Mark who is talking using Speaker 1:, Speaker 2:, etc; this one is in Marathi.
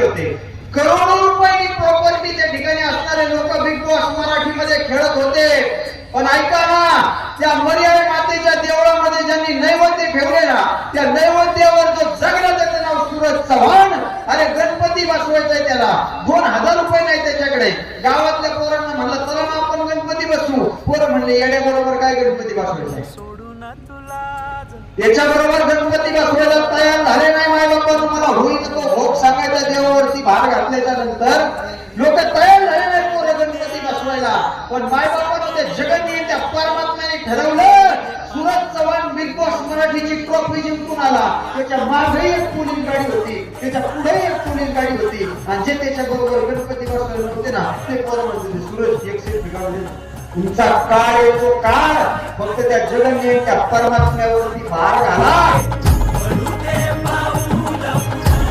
Speaker 1: होते. करोडो रुपयांची प्रॉपर्टी त्या ठिकाणी असणारे लोक बिग बॉस मराठीमध्ये खेळत होते. पण ऐका ना, त्या मर्यादा मातेच्या देवळामध्ये ज्यांनी नैवेद्य ठेवले ना, त्या नैवेद्यावर जो जगला त्याचं नाव सूरज चव्हाण. अरे गणपती बसवायचाय त्याला, 2000 रुपये नाही त्याच्याकडे. गावातल्या पोरांना म्हणलं चला ना आपण गणपती बसवू. पोरं म्हणले येड्या बरोबर काय गणपती बसवायचा, त्याच्याबरोबर गणपती बसवायला तयार झाले नाही. माय बाबा तुम्हाला होईल तो भोग सांगायचा देवावरती भार घातल्याच्या नंतर लोक तयार झाले नाही पोरं गणपती बसवायला. पण माय बाबांना त्या जगन्य त्या परमात्म्याने ठरवलं, सूरज चव्हाण बिग बॉस मराठीची ट्रॉफी जिंकून आला. त्याच्या मागे एक पोलिंग गाडी होती, त्याच्या पुढे एक पोलिंग गाडी होती, आणि जे त्याच्या बरोबर गणपती बसवायला होते ना ते पोरं म्हणते सूरज एक सीट बिघडले ना. तुमचा काळ येतो काळ, फक्त त्या जगन्य त्या परमात्म्यावरती भार घाला.